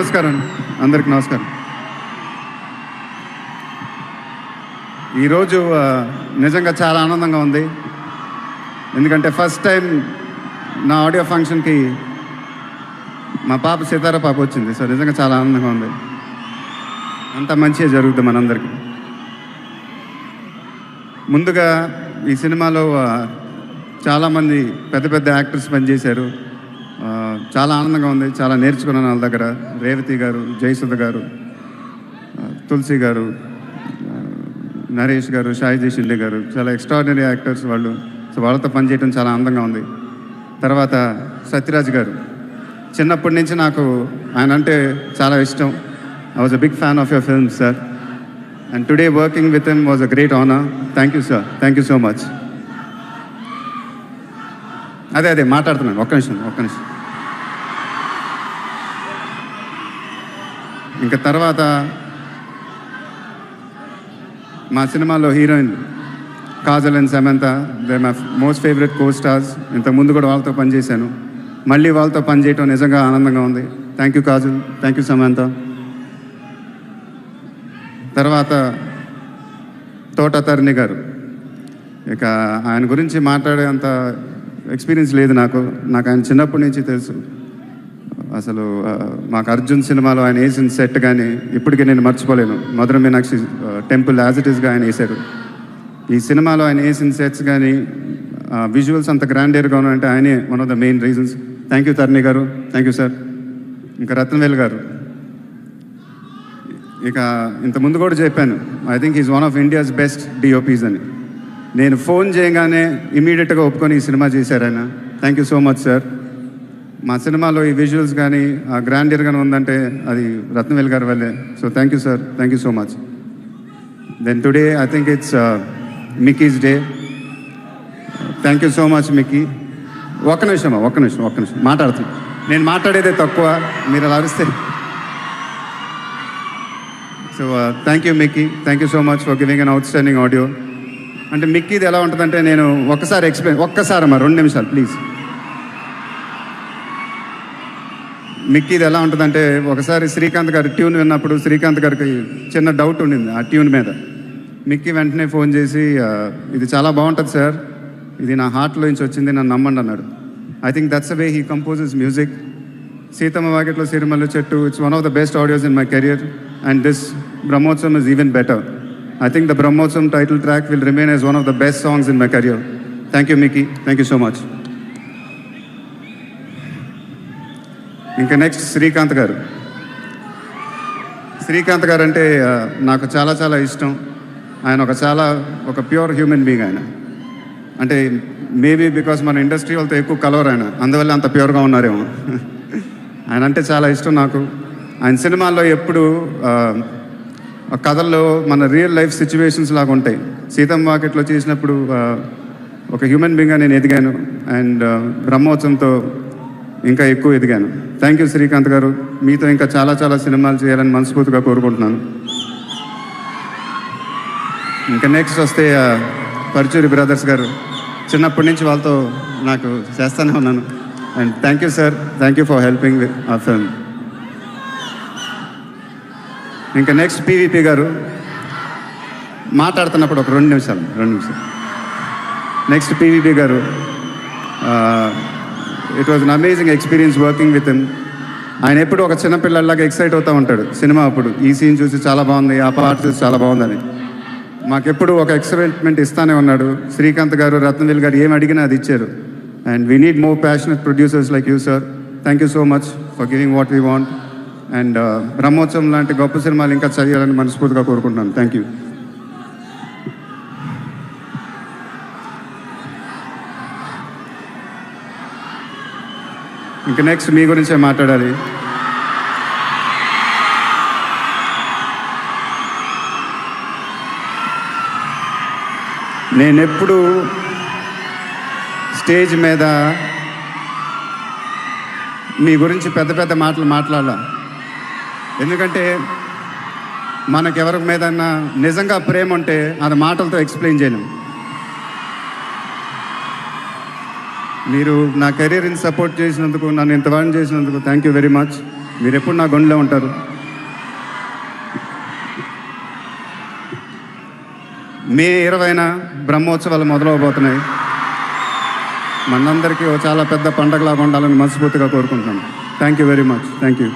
నమస్కారం, అందరికి నమస్కారం. ఈరోజు నిజంగా చాలా ఆనందంగా ఉంది. ఎందుకంటే ఫస్ట్ టైం నా ఆడియో ఫంక్షన్కి మా పాప సితారా పాప వచ్చింది. సో నిజంగా చాలా ఆనందంగా ఉంది. అంత మంచిగా జరుగుతుంది మనందరికీ. ముందుగా ఈ సినిమాలో చాలామంది పెద్ద పెద్ద యాక్టర్స్ పనిచేశారు. చాలా ఆనందంగా ఉంది. చాలా నేర్చుకున్నాను వాళ్ళ దగ్గర. రేవతి గారు, జయసుధ గారు, తులసి గారు, నరేష్ గారు, షాయిజీ షిండే గారు, చాలా ఎక్స్ట్రాడినరీ యాక్టర్స్ వాళ్ళు. సో వాళ్ళతో పనిచేయడం చాలా ఆనందంగా ఉంది. తర్వాత సత్యరాజ్ గారు, చిన్నప్పటి నుంచి నాకు ఆయన అంటే చాలా ఇష్టం. I was a big fan of your film sir. And today working with him was a great honour. Thank you sir, thank you so much. అదే మాట్లాడుతున్నాను, ఒక్క నిమిషం. ఇంకా తర్వాత మా సినిమాలో heroine Kajal and Samantha, they my most favourite co stars. ఇంతకుముందు కూడా వాళ్ళతో పనిచేశాను. మళ్ళీ వాళ్ళతో పనిచేయటం నిజంగా ఆనందంగా ఉంది. Thank you Kajal, thank you Samantha. తర్వాత తోట తరుణి గారు, ఇక ఆయన గురించి మాట్లాడే అంత ఎక్స్పీరియన్స్ లేదు నాకు. ఆయన చిన్నప్పటి నుంచి తెలుసు. అసలు మాకు అర్జున్ సినిమాలో ఆయన వేసిన సెట్ కానీ ఇప్పటికీ నేను మర్చిపోలేను. మధుర మీనాక్షి టెంపుల్ యాజ్ ఇట్ ఈస్గా ఆయన వేశారు. ఈ సినిమాలో ఆయన వేసిన సెట్స్ కానీ విజువల్స్ అంత గ్రాండియర్గా ఉన్నాయంటే ఆయనే one of the main reasons. Thank you Taruni గారు, థ్యాంక్ యూ సార్. ఇంకా రత్నవేల్ గారు, ఇక ఇంతకుముందు కూడా చెప్పాను, I think is one of India's best DOPs అని. నేను ఫోన్ చేయగానే ఇమీడియట్గా ఒప్పుకొని ఈ సినిమా చేశారు ఆయన. Thank you so much sir. మా సినిమాలో ఈ విజువల్స్ కానీ గ్రాండియర్గానే ఉందంటే అది రత్నవేల్ గారి వల్లే. So thank you sir, thank you so much. Then today I think it's Mickey's day. Thank you so much Mickey. ఒక్క నిమిషం మాట్లాడుతున్నాను. నేను మాట్లాడేదే తక్కువ, మీరు అలా అరిస్తే. So thank you Mickey, thank you so much for giving an outstanding audio. అంటే మిక్కీది ఎలా ఉంటుందంటే, నేను ఒక్కసారి 2 నిమిషాలు ప్లీజ్. మిక్కీది ఎలా ఉంటుందంటే, ఒకసారి శ్రీకాంత్ గారి ట్యూన్ విన్నప్పుడు శ్రీకాంత్ గారికి చిన్న డౌట్ ఉండింది ఆ ట్యూన్ మీద. మిక్కీ వెంటనే ఫోన్ చేసి, ఇది చాలా బాగుంటుంది సార్, ఇది నా హార్ట్లో నుంచి వచ్చింది, నన్ను నమ్మండి అన్నాడు. I think that's the way he composes music. Seethamma వాకిట్లో సిరిమల్లి చెట్టు, it's one of the best audios in my career. And this Brahmotsavam is even better. I think the Brahmotsavam title track will remain as one of the best songs in my career. Thank you Mickey, thank you so much. ఇంకా next Srikanth గారు అంటే నాకు చాలా చాలా ఇష్టం. ఆయన ఒక pure human being. ఆయన అంటే మేబీ బికాస్ మన ఇండస్ట్రీ వాళ్ళతో ఎక్కువ కలవరు ఆయన, అందువల్ల అంత ప్యూర్గా ఉన్నారేమో. ఆయన అంటే చాలా ఇష్టం నాకు. ఆయన సినిమాల్లో ఎప్పుడు కథల్లో మన రియల్ లైఫ్ సిచ్యువేషన్స్ లాగా ఉంటాయి. సీతమ్మ వాకిట్లో చేసినప్పుడు ఒక హ్యూమన్ బీయింగ్గా నేను ఎదిగాను. అండ్ బ్రహ్మోత్సవంతో ఇంకా ఎక్కువ ఎదిగాను. థ్యాంక్ యూ శ్రీకాంత్ గారు. మీతో ఇంకా చాలా చాలా సినిమాలు చేయాలని మనస్ఫూర్తిగా కోరుకుంటున్నాను. ఇంకా నెక్స్ట్ వస్తే పరుచూరి బ్రదర్స్ గారు, చిన్నప్పటి నుంచి వాళ్ళతో నాకు చేస్తూనే ఉన్నాను. And thank you sir, thank you for helping with ఆ ఫిల్మ్. ఇంకా నెక్స్ట్ పీవీపీ గారు, మాట్లాడుతున్నప్పుడు ఒక 2 నిమిషాలు. నెక్స్ట్ పీవీపీ గారు, it was an amazing experience working with him. ఆయన ఎప్పుడు ఒక చిన్నపిల్లలాగా ఎక్సైట్ అవుతూ ఉంటాడు సినిమా అప్పుడు. ఈ సీన్ చూసి చాలా బాగుంది, ఆ పార్ట్ చూసి చాలా బాగుందని మాకెప్పుడు ఒక ఎక్సైట్మెంట్ ఇస్తానే ఉన్నాడు. శ్రీకాంత్ గారు, రత్నవేల్ గారు ఏం అడిగినా అది ఇచ్చారు. And we need more passionate producers like you sir. Thank you so much for giving what we want. And Brahmotsavam లాంటి గొప్ప సినిమాలు ఇంకా చేయాలని మనస్ఫూర్తిగా కోరుకుంటున్నాను. Thank you. ఇంకా నెక్స్ట్ మీ గురించే మాట్లాడాలి. నేనెప్పుడు స్టేజ్ మీద మీ గురించి పెద్ద పెద్ద మాటలు మాట్లాడాల. ఎందుకంటే మనకెవరి మీదన్నా నిజంగా ప్రేమ ఉంటే అది మాటలతో ఎక్స్ప్లెయిన్ చేయలేం. మీరు నా కెరీర్ని సపోర్ట్ చేసినందుకు, నన్ను ఇంతవాడిని చేసినందుకు థ్యాంక్ యూ వెరీ మచ్. మీరు ఎప్పుడు నా గుండెలో ఉంటారు. మే 20న బ్రహ్మోత్సవాలు మొదలవబోతున్నాయి. మనందరికీ చాలా పెద్ద పండగలాగా ఉండాలని మనస్ఫూర్తిగా కోరుకుంటున్నాను. Thank you very much. Thank you.